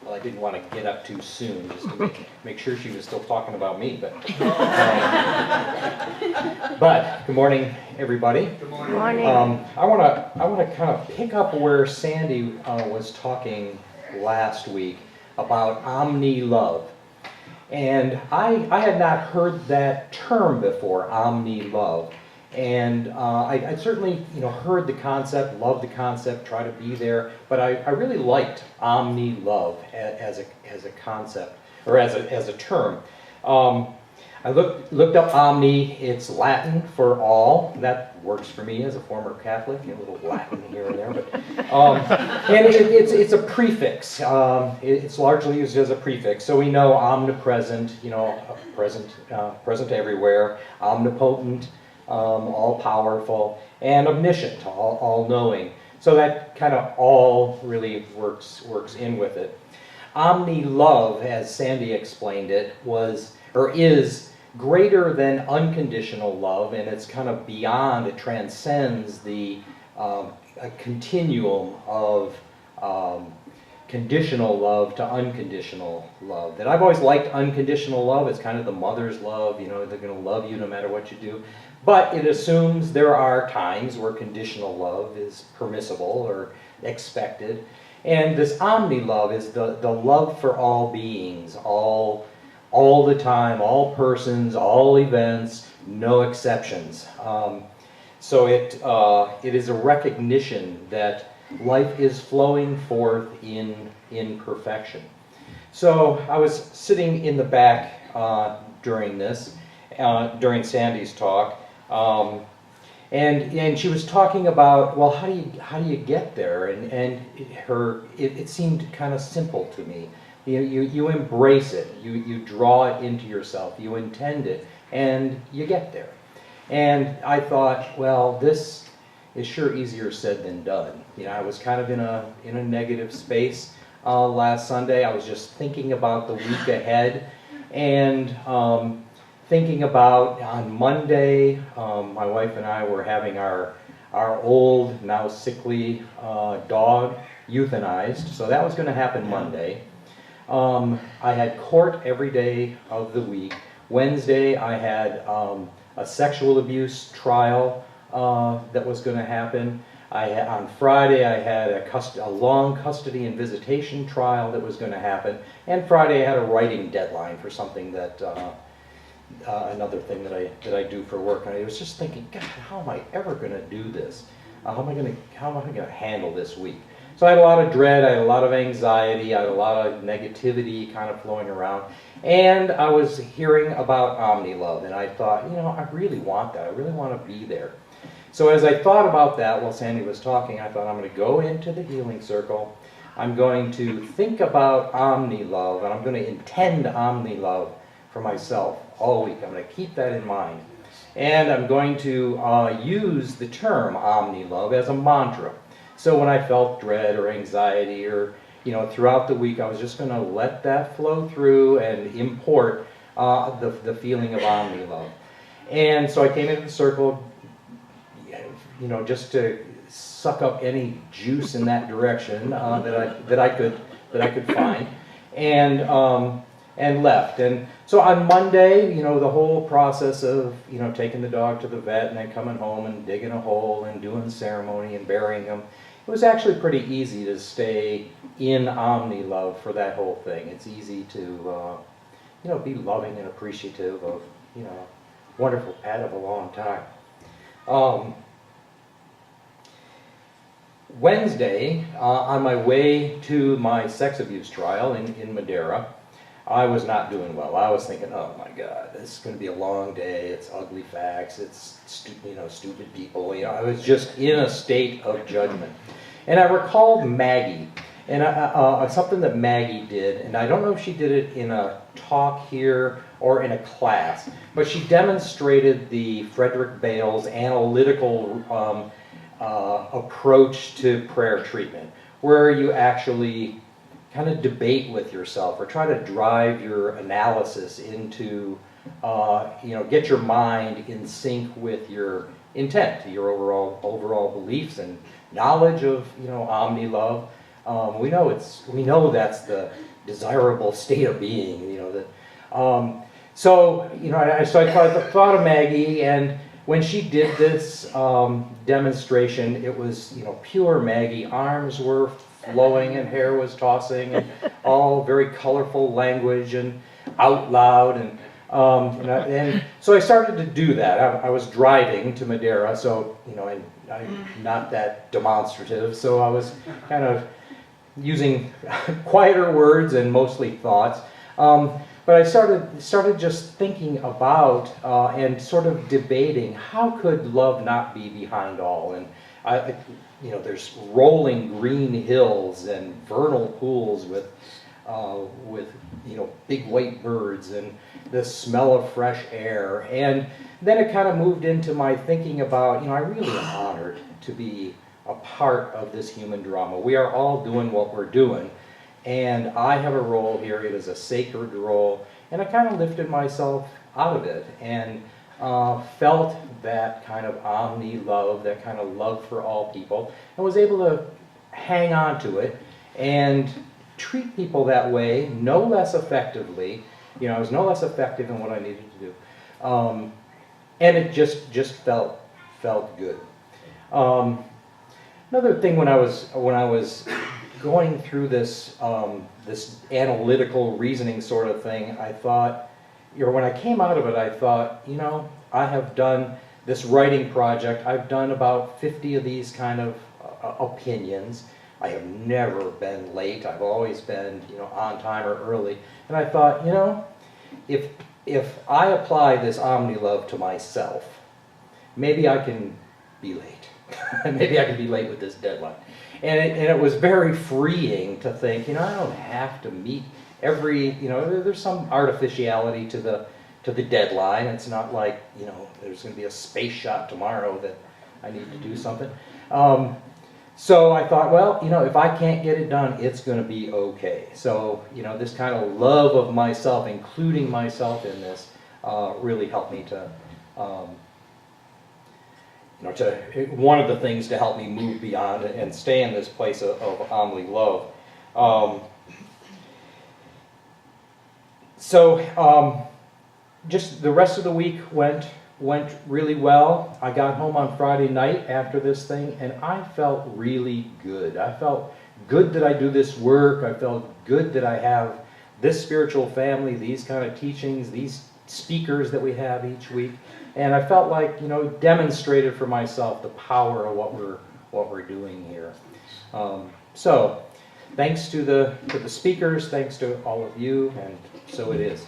Well, I didn't want to get up too soon, just to make sure she was still talking about me. But good morning, everybody. Good morning. I want to kind of pick up where Sandy was talking last week about omni-love. And I had not heard that term before, omni-love. And I certainly, heard the concept, loved the concept, try to be there. But I really liked omni-love as a concept, or as a term. I looked up omni. It's Latin for all. That works for me as a former Catholic. A little Latin here and there, but and it's a prefix. It's largely used as a prefix. So we know omnipresent, present everywhere, omnipotent, all powerful, and omniscient, all knowing. So that kind of all really works in with it. Omni-love, as Sandy explained it, is greater than unconditional love, and it's kind of beyond, it transcends a continuum of conditional love to unconditional love. That I've always liked unconditional love. It's kind of the mother's love, they're going to love you no matter what you do. But it assumes there are times where conditional love is permissible or expected. And this omni-love is the love for all beings, all the time, all persons, all events, no exceptions. So it is a recognition that life is flowing forth in perfection. So I was sitting in the back during Sandy's talk, and she was talking about, well, how do you get there? And it seemed kind of simple to me. You embrace it, you draw it into yourself, you intend it, and you get there. And I thought, well, this is sure easier said than done. I was kind of in a negative space last Sunday. I was just thinking about the week ahead, and thinking about on Monday, my wife and I were having our old, now sickly dog euthanized. So that was going to happen Monday. I had court every day of the week. Wednesday I had a sexual abuse trial that was going to happen. On Friday I had a long custody and visitation trial that was going to happen. And Friday I had a writing deadline for something that, another thing that I do for work. And I was just thinking, God, how am I ever going to do this? How am I going to handle this week? So I had a lot of dread, I had a lot of anxiety, I had a lot of negativity kind of flowing around. And I was hearing about omni-love, and I thought, I really want that. I really want to be there. So as I thought about that while Sandy was talking, I thought, I'm going to go into the healing circle. I'm going to think about omni-love, and I'm going to intend omni-love for myself all week. I'm going to keep that in mind. And I'm going to use the term omni-love as a mantra. So when I felt dread or anxiety or, throughout the week, I was just going to let that flow through and import the feeling of omni-love. And so I came into the circle, just to suck up any juice in that direction that I could find, and left. And so on Monday, the whole process of, taking the dog to the vet and then coming home and digging a hole and doing the ceremony and burying him, it was actually pretty easy to stay in omni-love for that whole thing. It's easy to, be loving and appreciative of, wonderful pet of a long time. Wednesday, on my way to my sex abuse trial in Madeira, I was not doing well. I was thinking, oh my God, this is going to be a long day. It's ugly facts. It's stupid people. I was just in a state of judgment. And I recalled Maggie, and something that Maggie did, and I don't know if she did it in a talk here or in a class, but she demonstrated the Frederick Bales analytical approach to prayer treatment, where you actually kind of debate with yourself or try to drive your analysis into, get your mind in sync with your intent, your overall beliefs and knowledge of, omni-love, We know that's the desirable state of being, you know, that, so, you know, I thought of Maggie, and when she did this demonstration, it was, you know, pure Maggie. Arms were flowing and hair was tossing, and all very colorful language and out loud, and so I started to do that. I was driving to Madeira, so, you know, I'm not that demonstrative, so I was kind of using quieter words and mostly thoughts. But I started just thinking about and sort of debating, how could love not be behind all? And you know, there's rolling green hills and vernal pools with you know, big white birds and the smell of fresh air. And then it kind of moved into my thinking about, you know, I really am honored to be a part of this human drama. We are all doing what we're doing, and I have a role here. It is a sacred role, and I kind of lifted myself out of it and felt that kind of omni-love, that kind of love for all people, and was able to hang on to it and treat people that way no less effectively. You know, I was no less effective in what I needed to do, and it just felt good. Another thing, when I was going through this this analytical reasoning sort of thing, I thought, you know, when I came out of it, I thought, you know, I have done this writing project. I've done about 50 of these kind of opinions. I have never been late. I've always been, you know, on time or early. And I thought, you know, if I apply this omni-love to myself, maybe I can be late. Maybe I can be late with this deadline. And it was very freeing to think, you know, I don't have to meet every, you know, there's some artificiality to the deadline. It's not like, you know, there's going to be a space shot tomorrow that I need to do something. So I thought, well, you know, if I can't get it done, it's going to be okay. So, you know, this kind of love of myself, including myself in this, really helped me to, you know, one of the things to help me move beyond and stay in this place of omni-love. Just the rest of the week went really well. I got home on Friday night after this thing, and I felt really good. I felt good that I do this work. I felt good that I have this spiritual family, these kind of teachings, these speakers that we have each week. And I felt like, you know, demonstrated for myself the power of what we're doing here. So, thanks to the speakers, thanks to all of you, and so it is.